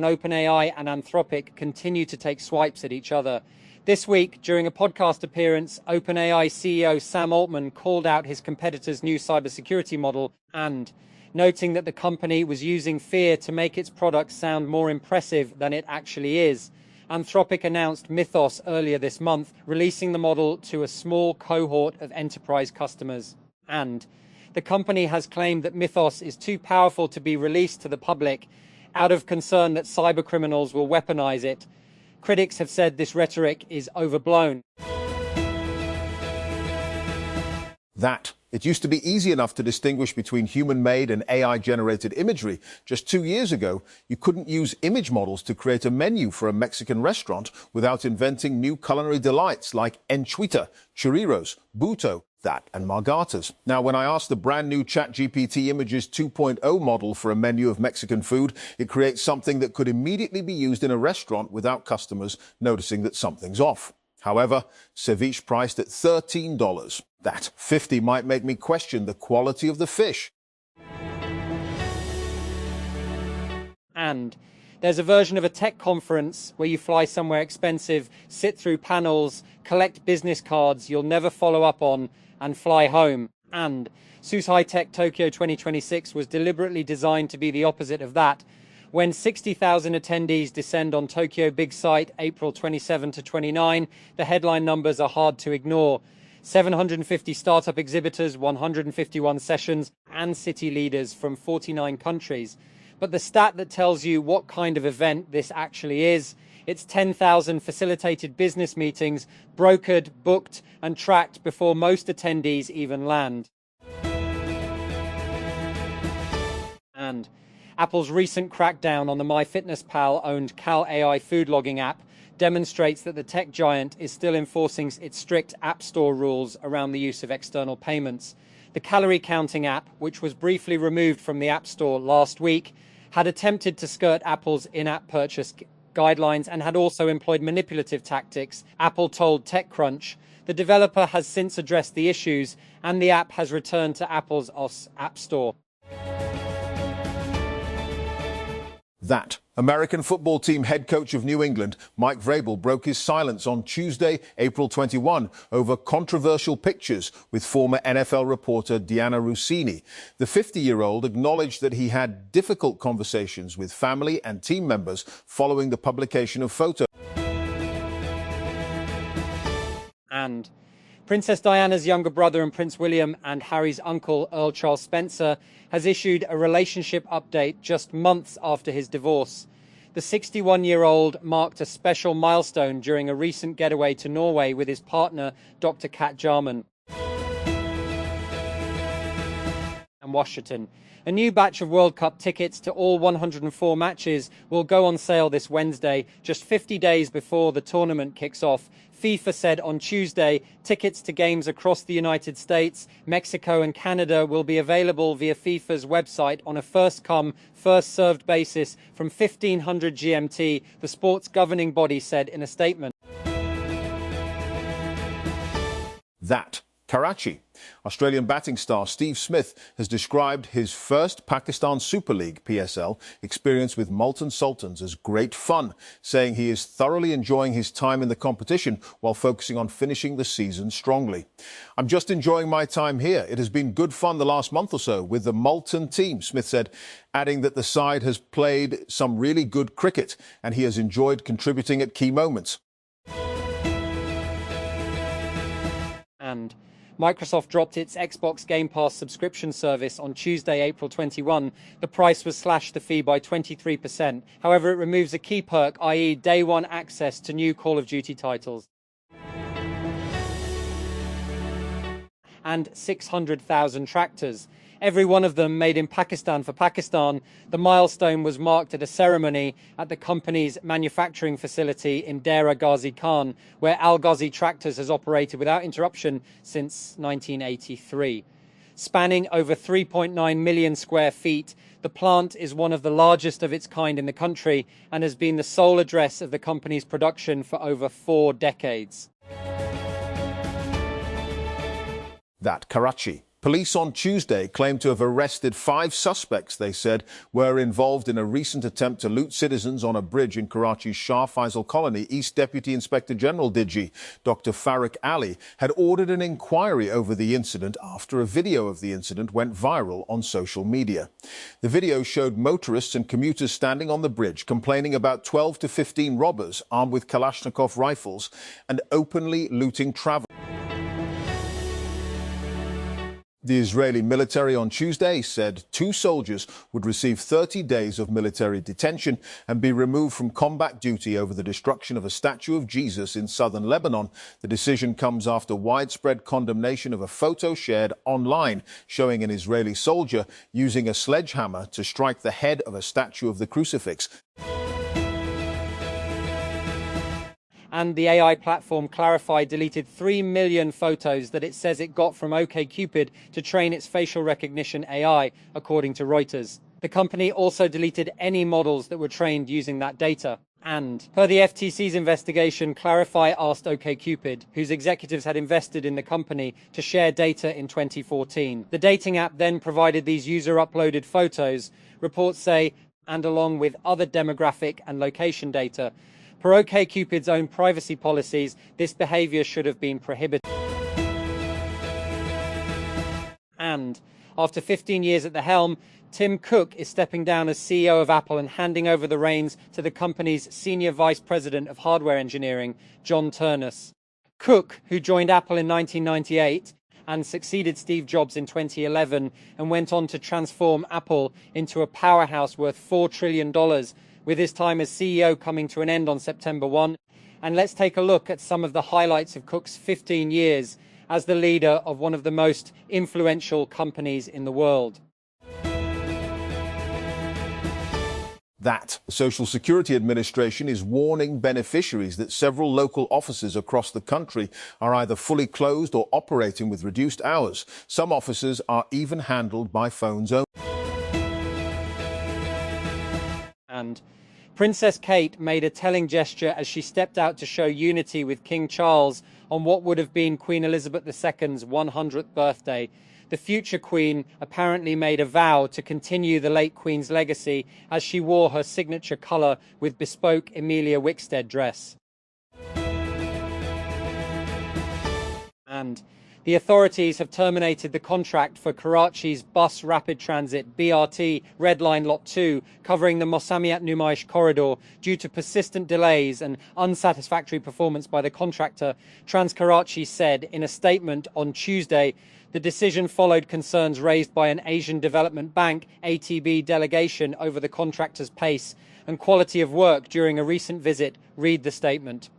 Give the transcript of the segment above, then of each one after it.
and OpenAI and Anthropic continue to take swipes at each other. This week, during a podcast appearance, OpenAI CEO Sam Altman called out his competitor's new cybersecurity model and, noting that the company was using fear to make its products sound more impressive than it actually is. Anthropic announced Mythos earlier this month, releasing the model to a small cohort of enterprise customers. And the company has claimed that Mythos is too powerful to be released to the public out of concern that cybercriminals will weaponize it. Critics have said this rhetoric is overblown. That it used to be easy enough to distinguish between human-made and AI-generated imagery. Just 2 years ago, you couldn't use image models to create a menu for a Mexican restaurant without inventing new culinary delights like enchuita, churritos, buto, that and margaritas. Now, when I asked the brand new ChatGPT Images 2.0 model for a menu of Mexican food, it creates something that could immediately be used in a restaurant without customers noticing that something's off. However, ceviche priced at $13. That $50 might make me question the quality of the fish. And there's a version of a tech conference where you fly somewhere expensive, sit through panels, collect business cards you'll never follow up on, and fly home. And SUSE High Tech Tokyo 2026 was deliberately designed to be the opposite of that. When 60,000 attendees descend on Tokyo Big Sight April 27 to 29, the headline numbers are hard to ignore. 750 startup exhibitors, 151 sessions, and city leaders from 49 countries. But the stat that tells you what kind of event this actually is, it's 10,000 facilitated business meetings, brokered, booked, and tracked before most attendees even land. And Apple's recent crackdown on the MyFitnessPal-owned Cal AI food logging app demonstrates that the tech giant is still enforcing its strict App Store rules around the use of external payments. The calorie counting app, which was briefly removed from the App Store last week, had attempted to skirt Apple's in-app purchase guidelines and had also employed manipulative tactics, Apple told TechCrunch. The developer has since addressed the issues, and the app has returned to Apple's OS App Store. That American football team head coach of New England, Mike Vrabel, broke his silence on Tuesday, April 21, over controversial pictures with former NFL reporter Diana Russini. The 50-year-old acknowledged that he had difficult conversations with family and team members following the publication of photos. And Princess Diana's younger brother and Prince William and Harry's uncle, Earl Charles Spencer, has issued a relationship update just months after his divorce. The 61-year-old marked a special milestone during a recent getaway to Norway with his partner, Dr. Kat Jarman. And Washington. A new batch of World Cup tickets to all 104 matches will go on sale this Wednesday, just 50 days before the tournament kicks off. FIFA said on Tuesday tickets to games across the United States, Mexico and Canada will be available via FIFA's website on a first-come, first-served basis from 1500 GMT, the sport's governing body said in a statement. That Karachi. Australian batting star Steve Smith has described his first Pakistan Super League (PSL) experience with Multan Sultans as great fun, saying he is thoroughly enjoying his time in the competition while focusing on finishing the season strongly. "I'm just enjoying my time here. It has been good fun the last month or so with the Multan team," Smith said, adding that the side has played some really good cricket and he has enjoyed contributing at key moments. And Microsoft dropped its Xbox Game Pass subscription service on Tuesday, April 21. The price was slashed the fee by 23%. However, it removes a key perk, i.e. day one access to new Call of Duty titles. And 600,000 tractors. Every one of them made in Pakistan for Pakistan. The milestone was marked at a ceremony at the company's manufacturing facility in Dera Ghazi Khan, where Al Ghazi Tractors has operated without interruption since 1983. Spanning over 3.9 million square feet, the plant is one of the largest of its kind in the country and has been the sole address of the company's production for over 4 decades. That Karachi. Police on Tuesday claimed to have arrested 5 suspects they said were involved in a recent attempt to loot citizens on a bridge in Karachi's Shah Faisal colony. East Deputy Inspector General DIGI, Dr. Farrokh Ali, had ordered an inquiry over the incident after a video of the incident went viral on social media. The video showed motorists and commuters standing on the bridge complaining about 12 to 15 robbers armed with Kalashnikov rifles and openly looting travel. The Israeli military on Tuesday said 2 soldiers would receive 30 days of military detention and be removed from combat duty over the destruction of a statue of Jesus in southern Lebanon. The decision comes after widespread condemnation of a photo shared online showing an Israeli soldier using a sledgehammer to strike the head of a statue of the crucifix. And the AI platform Clarify deleted 3 million photos that it says it got from OkCupid to train its facial recognition AI, according to Reuters. The company also deleted any models that were trained using that data. And per the FTC's investigation, Clarify asked OkCupid, whose executives had invested in the company, to share data in 2014. The dating app then provided these user-uploaded photos, reports say, and along with other demographic and location data. Per OkCupid's own privacy policies, this behavior should have been prohibited. And after 15 years at the helm, Tim Cook is stepping down as CEO of Apple and handing over the reins to the company's senior vice president of hardware engineering, John Ternus. Cook, who joined Apple in 1998 and succeeded Steve Jobs in 2011 and went on to transform Apple into a powerhouse worth $4 trillion, with his time as CEO coming to an end on September 1. And let's take a look at some of the highlights of Cook's 15 years as the leader of one of the most influential companies in the world. The Social Security Administration is warning beneficiaries that several local offices across the country are either fully closed or operating with reduced hours. Some offices are even handled by phones only. And Princess Kate made a telling gesture as she stepped out to show unity with King Charles on what would have been Queen Elizabeth II's 100th birthday. The future Queen apparently made a vow to continue the late Queen's legacy as she wore her signature colour with bespoke Emilia Wickstead dress. And the authorities have terminated the contract for Karachi's Bus Rapid Transit BRT Red Line Lot 2 covering the Mosamiat Numaish corridor due to persistent delays and unsatisfactory performance by the contractor, Trans Karachi said in a statement on Tuesday. The decision followed concerns raised by an Asian Development Bank ATB delegation over the contractor's pace and quality of work during a recent visit. Read the statement.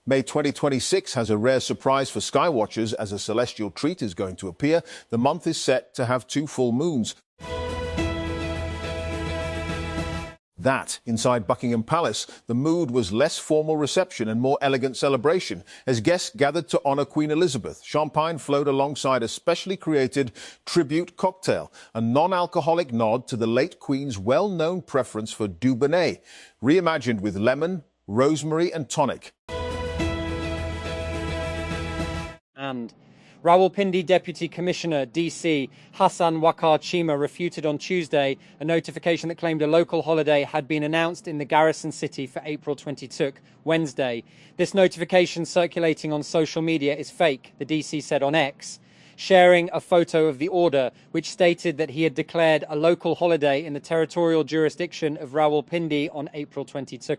May 2026 has a rare surprise for skywatchers as a celestial treat is going to appear. The month is set to have 2 full moons. Inside Buckingham Palace, the mood was less formal reception and more elegant celebration as guests gathered to honour Queen Elizabeth. Champagne flowed alongside a specially created tribute cocktail, a non-alcoholic nod to the late Queen's well-known preference for Dubonnet, reimagined with lemon, rosemary and tonic. And Rawalpindi Deputy Commissioner DC Hassan Wakar Chima refuted on Tuesday a notification that claimed a local holiday had been announced in the garrison city for April 22, Wednesday. This notification circulating on social media is fake, the DC said on X, sharing a photo of the order which stated that he had declared a local holiday in the territorial jurisdiction of Rawalpindi on April 22.